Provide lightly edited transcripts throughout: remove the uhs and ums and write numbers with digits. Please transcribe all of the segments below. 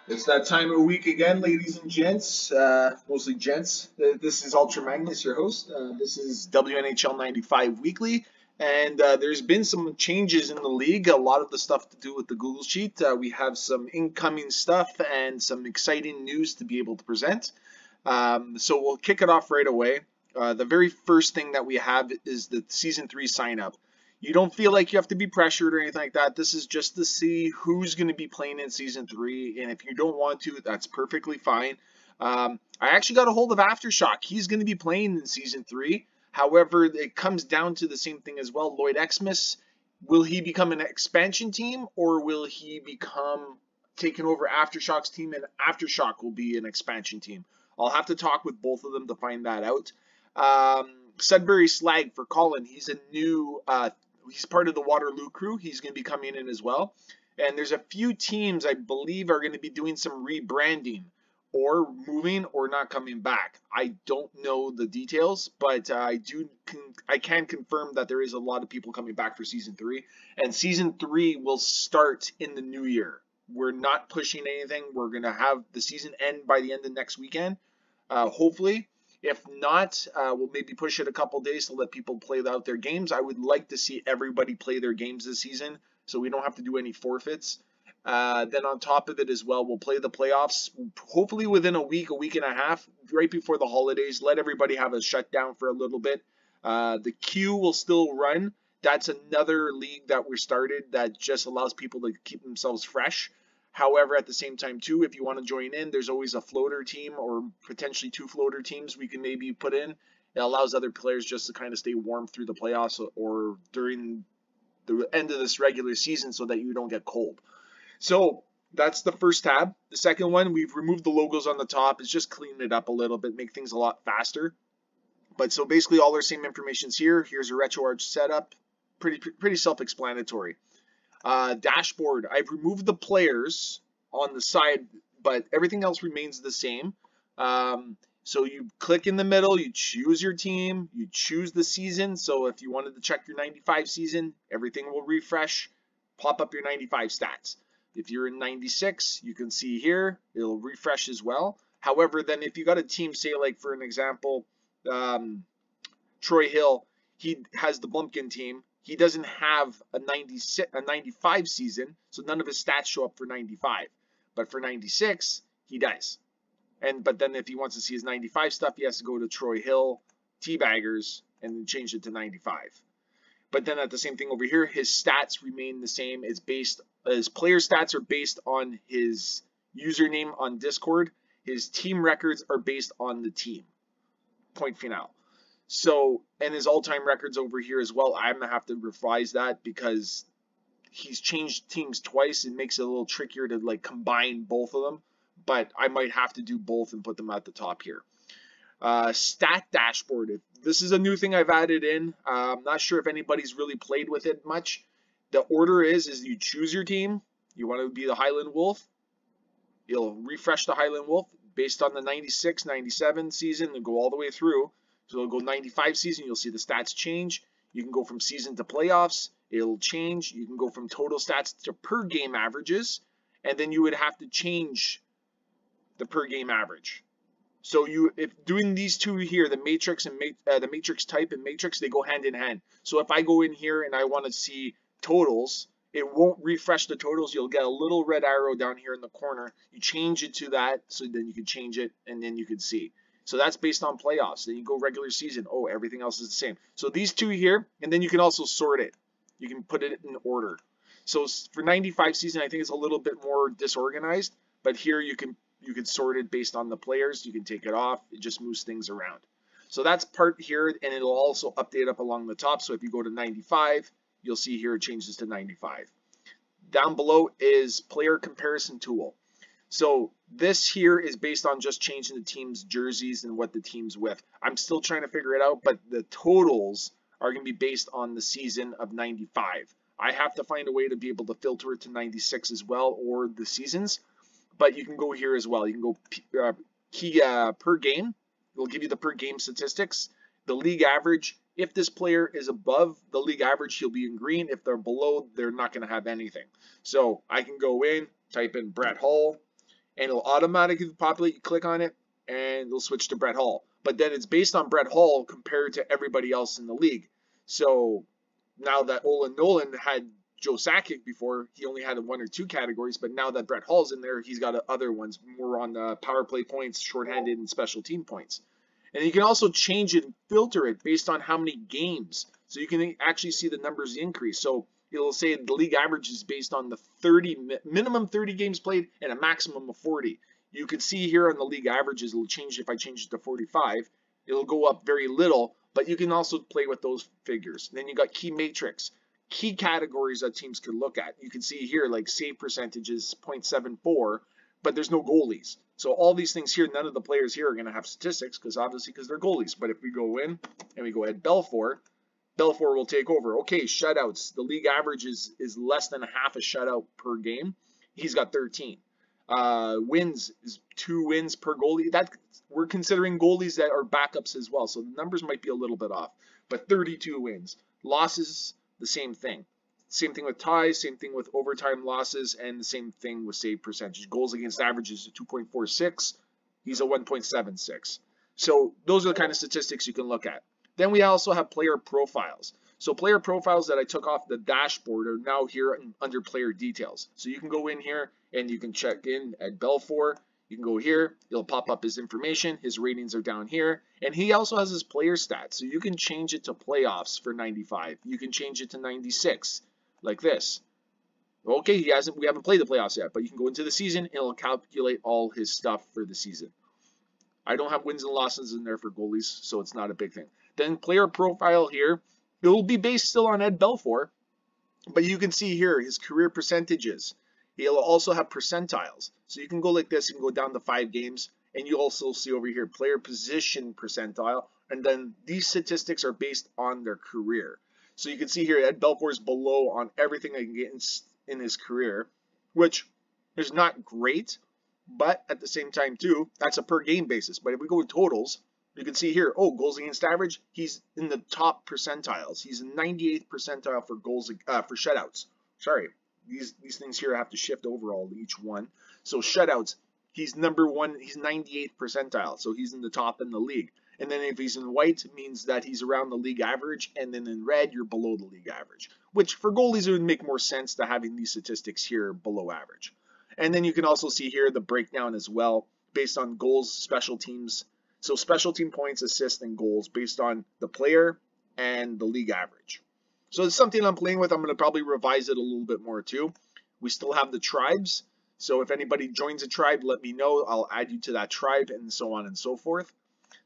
It's that time of week again, ladies and gents. Mostly gents. This is Ultra Magnus, your host. This is WNHL 95 Weekly. And there's been some changes in the league. A lot of the stuff to do with the Google Sheet. We have some incoming stuff and some exciting news to be able to present. So we'll kick it off right away. The very first thing that we have is the Season 3 sign-up. You don't feel like you have to be pressured or anything like that. This is just to see who's going to be playing in Season 3, and if you don't want to, that's perfectly fine. I actually got a hold of Aftershock. He's going to be playing in Season 3. However, it comes down to the same thing as well. Lloyd Xmas, will he become an expansion team, or will he become taking over Aftershock's team, and Aftershock will be an expansion team? I'll have to talk with both of them to find that out. Sudbury Slag for Colin. He's a new... he's part of the Waterloo crew. He's going to be coming in as well. And there's a few teams I believe are going to be doing some rebranding or moving or not coming back. I don't know the details, but I can confirm that there is a lot of people coming back for Season 3. And Season 3 will start in the new year. We're not pushing anything. We're going to have the season end by the end of next weekend, hopefully. If not, we'll maybe push it a couple days to let people play out their games. I would like to see everybody play their games this season, so we don't have to do any forfeits. Then on top of it as well, we'll play the playoffs, hopefully within a week and a half, right before the holidays. Let everybody have a shutdown for a little bit. The Q will still run. That's another league that we started that just allows people to keep themselves fresh. However, at the same time, too, if you want to join in, there's always a floater team or potentially two floater teams we can maybe put in. It allows other players just to kind of stay warm through the playoffs or during the end of this regular season so that you don't get cold. So that's the first tab. The second one, we've removed the logos on the top. It's just cleaning it up a little bit, make things a lot faster. But so basically all our same information's here. Here's a RetroArch setup. Pretty self-explanatory. Dashboard, I've removed the players on the side, but everything else remains the same. So you click in the middle, you choose your team, you choose the season. So if you wanted to check your 95 season, everything will refresh, pop up your 95 stats. If you're in 96, you can see here, it'll refresh as well. However, then if you got a team, say like for an example, Troy Hill, he has the Blumpkin team. He doesn't have a 95 season, so none of his stats show up for 95. But for 96, he does. But then if he wants to see his 95 stuff, he has to go to Troy Hill, Teabaggers, and then change it to 95. But then at the same thing over here, his stats remain the same. His player stats are based on his username on Discord. His team records are based on the team. Point final. So, and his all-time records over here as well, I'm going to have to revise that because he's changed teams twice. It makes it a little trickier to like combine both of them, but I might have to do both and put them at the top here. Stat dashboard. This is a new thing I've added in. I'm not sure if anybody's really played with it much. The order is you choose your team. You want to be the Highland Wolf. You'll refresh the Highland Wolf based on the 96, 97 season and go all the way through. So it'll go 95 season, you'll see the stats change. You can go from season to playoffs, it'll change. You can go from total stats to per game averages, and then you would have to change the per game average. So if doing these two here, the matrix and the matrix type and matrix, they go hand in hand. So if I go in here and I want to see totals, it won't refresh the totals. You'll get a little red arrow down here in the corner. You change it to that, so then you can change it, and then you can see. So that's based on playoffs. Then you go regular season. Oh, everything else is the same. So these two here, and then you can also sort it. You can put it in order. So for 95 season, I think it's a little bit more disorganized. But here you can sort it based on the players. You can take it off. It just moves things around. So that's part here, and it'll also update up along the top. So if you go to 95, you'll see here it changes to 95. Down below is player comparison tool. So this here is based on just changing the team's jerseys and what the team's with. I'm still trying to figure it out, but the totals are going to be based on the season of 95. I have to find a way to be able to filter it to 96 as well, or the seasons. But you can go here as well. You can go per game. It'll give you the per game statistics, the league average. If this player is above the league average, he'll be in green. If they're below, they're not going to have anything. So I can go in, type in Brett Hull, and it'll automatically populate. You click on it, and it'll switch to Brett Hall. But then it's based on Brett Hall compared to everybody else in the league. So now that Olin Nolan had Joe Sakic before, he only had 1 or 2 categories, but now that Brett Hall's in there, he's got other ones, more on the power play points, shorthanded, and special team points. And you can also change it and filter it based on how many games. So you can actually see the numbers increase. So it'll say the league average is based on the minimum 30 games played and a maximum of 40. You can see here on the league averages, it'll change if I change it to 45. It'll go up very little, but you can also play with those figures. Then you got key matrix, key categories that teams can look at. You can see here like save percentages 0.74, but there's no goalies. So all these things here, none of the players here are going to have statistics because they're goalies. But if we go in and we go ahead Belfour will take over. Okay, shutouts. The league average is less than half a shutout per game. He's got 13. Wins is 2 wins per goalie. That we're considering goalies that are backups as well, so the numbers might be a little bit off. But 32 wins. Losses, the same thing. Same thing with ties, same thing with overtime losses, and the same thing with save percentage. Goals against average is a 2.46. He's a 1.76. So those are the kind of statistics you can look at. Then we also have player profiles. So player profiles that I took off the dashboard are now here under player details. So you can go in here and you can check in at Belfour. You can go here, it'll pop up his information, his ratings are down here, and he also has his player stats. So you can change it to playoffs for 95. You can change it to 96, like this. Okay, we haven't played the playoffs yet, but you can go into the season and it'll calculate all his stuff for the season. I don't have wins and losses in there for goalies, so it's not a big thing. Then player profile here, it will be based still on Ed Belfour, but you can see here his career percentages. He'll also have percentiles. So you can go like this, you can go down to 5 games, and you also see over here player position percentile, and then these statistics are based on their career. So you can see here Ed Belfour is below on everything I can get in his career, which is not great, but at the same time too, that's a per game basis. But if we go with totals, you can see here, oh, goals against average, he's in the top percentiles. He's in 98th percentile for goals for shutouts. Sorry, these things here have to shift overall each one. So shutouts, he's number 1. He's 98th percentile, so he's in the top in the league. And then if he's in white, it means that he's around the league average, and then in red, you're below the league average. Which for goalies, it would make more sense to having these statistics here below average. And then you can also see here the breakdown as well, based on goals, special teams. So special team points, assists, and goals based on the player and the league average. So it's something I'm playing with. I'm going to probably revise it a little bit more too. We still have the tribes. So if anybody joins a tribe, let me know. I'll add you to that tribe and so on and so forth.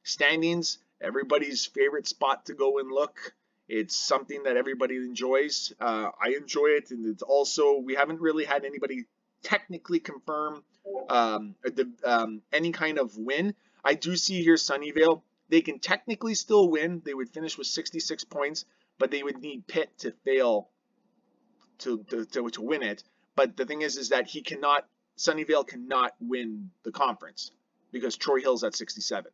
Standings, everybody's favorite spot to go and look. It's something that everybody enjoys. I enjoy it, and it's also, we haven't really had anybody technically confirm any kind of win. I do see here Sunnyvale. They can technically still win. They would finish with 66 points, but they would need Pitt to fail to win it. But the thing is that Sunnyvale cannot win the conference because Troy Hill's at 67.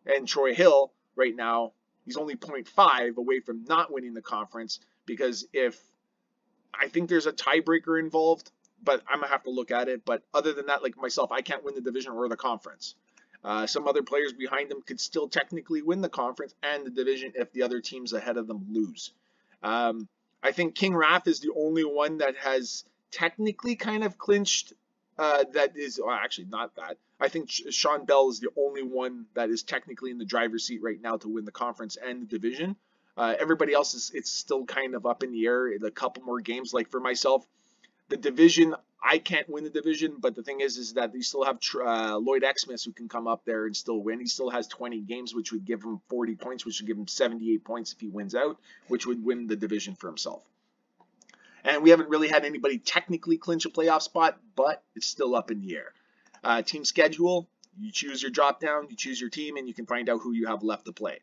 And Troy Hill, right now, he's only 0.5 away from not winning the conference because I think there's a tiebreaker involved, but I'm going to have to look at it. But other than that, like myself, I can't win the division or the conference. Some other players behind them could still technically win the conference and the division if the other teams ahead of them lose. I think King Raff is the only one that has technically kind of clinched. That is actually not that. I think Sean Bell is the only one that is technically in the driver's seat right now to win the conference and the division. Everybody else it's still kind of up in the air. A couple more games. Like for myself, the division, I can't win the division, but the thing is that you still have Lloyd Xmas who can come up there and still win. He still has 20 games, which would give him 40 points, which would give him 78 points if he wins out, which would win the division for himself. And we haven't really had anybody technically clinch a playoff spot, but it's still up in the air. Team schedule, you choose your drop down, you choose your team, and you can find out who you have left to play.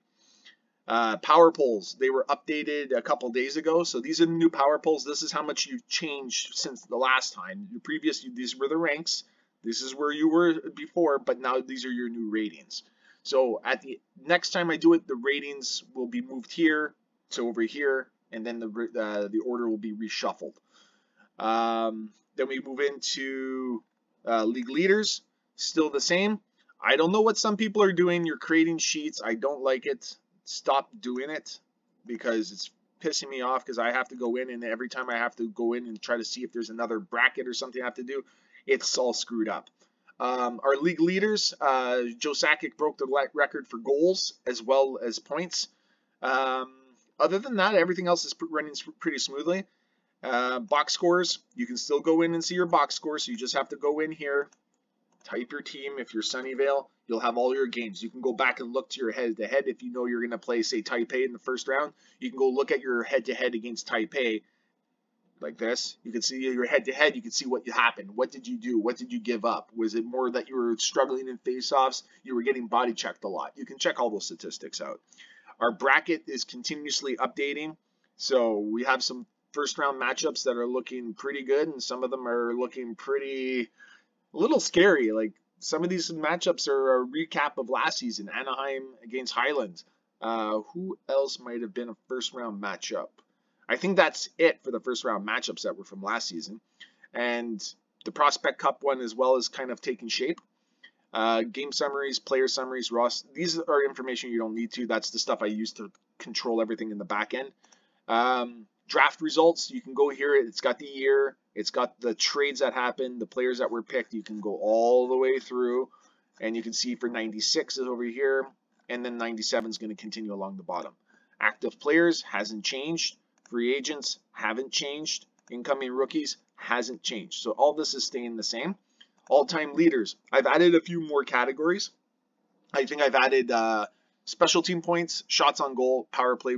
Power polls, they were updated a couple days ago. So these are the new power polls. This is how much you've changed since the last time. These were the ranks. This is where you were before, but now these are your new ratings. So at the next time I do it, the ratings will be moved here to over here, and then the order will be reshuffled. Then we move into League leaders, still the same. I don't know what some people are doing. You're creating sheets. I don't like it. Stop doing it because it's pissing me off because I have to go in, and every time I have to go in and try to see if there's another bracket or something I have to do, it's all screwed up. Our league leaders, Joe Sakic broke the record for goals as well as points. Other than that, everything else is running pretty smoothly. Box scores, you can still go in and see your box scores. So you just have to go in here, type your team. If you're Sunnyvale, you'll have all your games. You can go back and look to your head-to-head. If you know you're going to play, say, Taipei in the first round, you can go look at your head-to-head against Taipei like this. You can see your head-to-head. You can see what happened. What did you do? What did you give up? Was it more that you were struggling in face-offs? You were getting body checked a lot. You can check all those statistics out. Our bracket is continuously updating. So we have some first round matchups that are looking pretty good, and some of them are looking a little scary. Like some of these matchups are a recap of last season. Anaheim against Highlands. Who else might have been a first round matchup? I think that's it for the first round matchups that were from last season. And the Prospect Cup one as well is kind of taking shape. Game summaries, player summaries, Ross. These are information you don't need to. That's the stuff I use to control everything in the back end. Draft results, you can go here. It's got the year. It's got the trades that happened, the players that were picked. You can go all the way through, and you can see for 96 is over here, and then 97 is going to continue along the bottom. Active players hasn't changed. Free agents haven't changed. Incoming rookies hasn't changed. So all this is staying the same. All-time leaders. I've added a few more categories. I think I've added special team points, shots on goal, power play,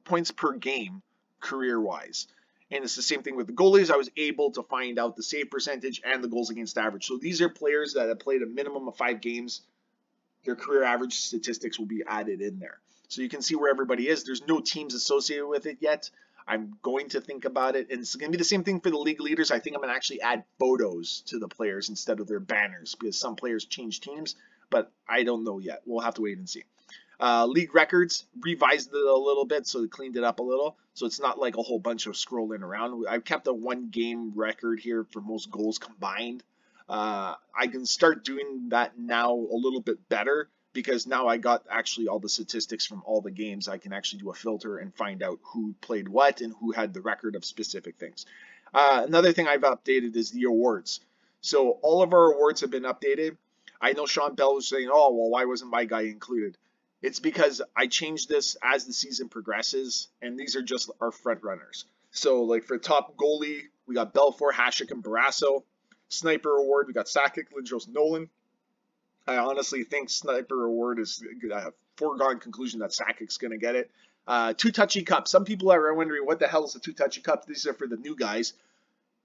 points per game, career-wise. And it's the same thing with the goalies. I was able to find out the save percentage and the goals against average. So these are players that have played a minimum of 5 games. Their career average statistics will be added in there. So you can see where everybody is. There's no teams associated with it yet. I'm going to think about it, and it's going to be the same thing for the league leaders. I think I'm going to actually add photos to the players instead of their banners because some players change teams, but I don't know yet. We'll have to wait and see. League records, revised it a little bit, so they cleaned it up a little. So it's not like a whole bunch of scrolling around. I've kept a 1-game record here for most goals combined. I can start doing that now a little bit better because now I got actually all the statistics from all the games. I can actually do a filter and find out who played what and who had the record of specific things. Another thing I've updated is the awards. So all of our awards have been updated. I know Sean Bell was saying, oh, well, why wasn't my guy included? It's because I changed this as the season progresses, and these are just our front runners. So like for top goalie, we got Belfour, Hasek, and Barrasso. Sniper award, we got Sakic, Lindros, Nolan. I honestly think Sniper Award is a foregone conclusion that Sakic's going to get it. Two Touchy Cup. Some people are wondering what the hell is the Two Touchy Cup. These are for the new guys.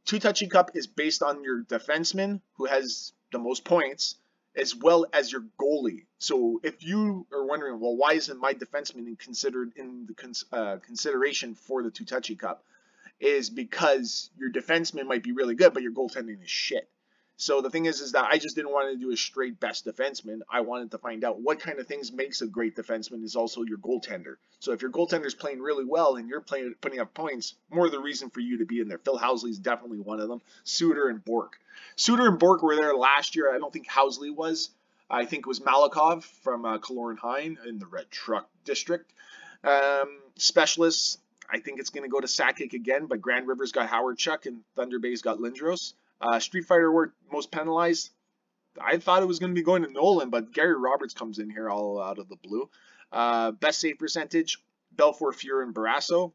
Two Touchy Cup is based on your defenseman who has the most points as well as your goalie. So if you are wondering, well, why isn't my defenseman considered in the consideration for the Two Touchy Cup? Is because your defenseman might be really good, but your goaltending is shit. So the thing is that I just didn't want to do a straight best defenseman. I wanted to find out what kind of things makes a great defenseman is also your goaltender. So if your goaltender is playing really well and you're putting up points, more the reason for you to be in there. Phil Housley is definitely one of them. Suter and Bork. Suter and Bork were there last year. I don't think Housley was. I think it was Malikov from Kaloran-Hein in the Red Truck District. Specialists, I think it's going to go to Sakic again, but Grand River's got Howard Chuck and Thunder Bay's got Lindros. Street Fighter Award most penalized. I thought it was going to be going to Nolan, but Gary Roberts comes in here all out of the blue. Best save percentage, Belfour, Fuhrer, and Barrasso.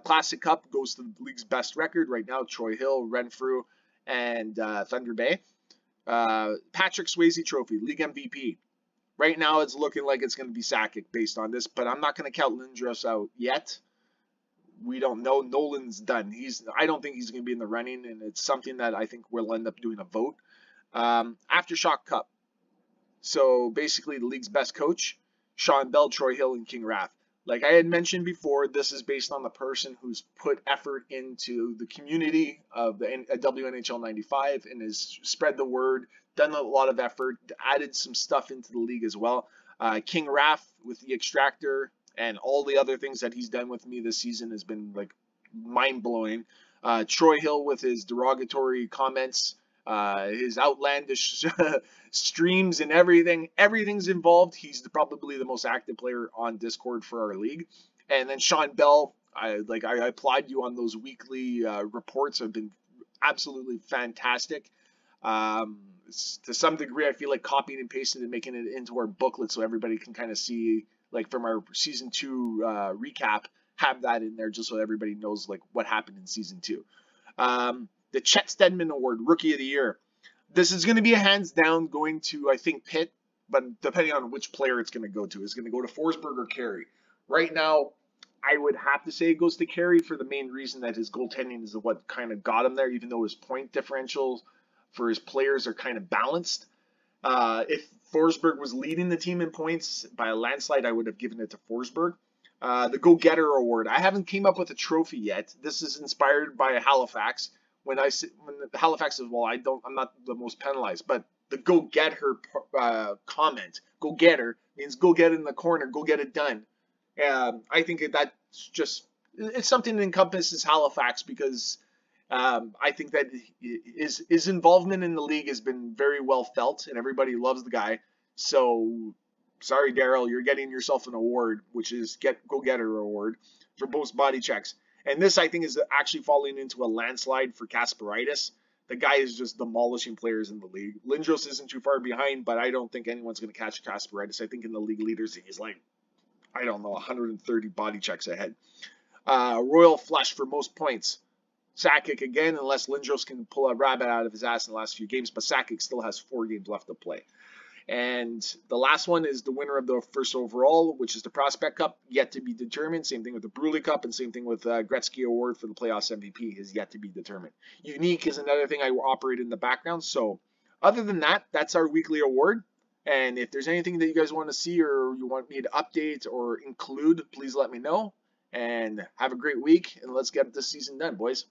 Classic Cup goes to the league's best record right now, Troy Hill, Renfrew, and Thunder Bay. Patrick Swayze Trophy, League MVP. Right now it's looking like it's going to be Sakic based on this, but I'm not going to count Lindros out yet. We don't know. Nolan's done. I don't think he's going to be in the running, and it's something that I think we'll end up doing a vote. Aftershock Cup. So basically the league's best coach, Sean Bell, Troy Hill, and King Raff. Like I had mentioned before, this is based on the person who's put effort into the community of the WNHL 95 and has spread the word, done a lot of effort, added some stuff into the league as well. King Raff with the Extractor and all the other things that he's done with me this season has been like mind-blowing. Troy Hill with his derogatory comments His outlandish streams and everything's involved. He's probably the most active player on Discord for our league. And then Sean Bell, I applaud you on those weekly reports. Have been absolutely fantastic. To some degree, I feel like copying and pasting and making it into our booklet so everybody can kind of see, like from our season 2 recap, have that in there just so everybody knows like what happened in season 2. The Chet Steadman Award, Rookie of the Year. This is going to be a hands down going to, I think, Pitt, but depending on which player it's going to go to. It's going to go to Forsberg or Carey. Right now, I would have to say it goes to Carey for the main reason that his goaltending is what kind of got him there, even though his point differentials for his players are kind of balanced. If Forsberg was leading the team in points by a landslide, I would have given it to Forsberg. The Go-Getter Award. I haven't came up with a trophy yet. This is inspired by Halifax. When Halifax says, well, I'm not the most penalized, but the go get her comment, go get her, means go get it in the corner, go get it done. I think that's just, it's something that encompasses Halifax because I think that his involvement in the league has been very well felt and everybody loves the guy. So, sorry, Daryl, you're getting yourself an award, which is Go Getter Award for most body checks. And this, I think, is actually falling into a landslide for Kasperitis. The guy is just demolishing players in the league. Lindros isn't too far behind, but I don't think anyone's going to catch Kasperitis. I think in the league leaders, he's like, I don't know, 130 body checks ahead. Royal Flush for most points. Sakic again, unless Lindros can pull a rabbit out of his ass in the last few games, but Sakic still has 4 games left to play. And the last one is the winner of the first overall, which is the Prospect Cup, yet to be determined. Same thing with the Bruley Cup, and same thing with Gretzky Award for the playoffs MVP is yet to be determined. Unique is another thing I operate in the background. So other than that, that's our weekly award. And if there's anything that you guys want to see or you want me to update or include, please let me know. And have a great week, and let's get this season done, boys.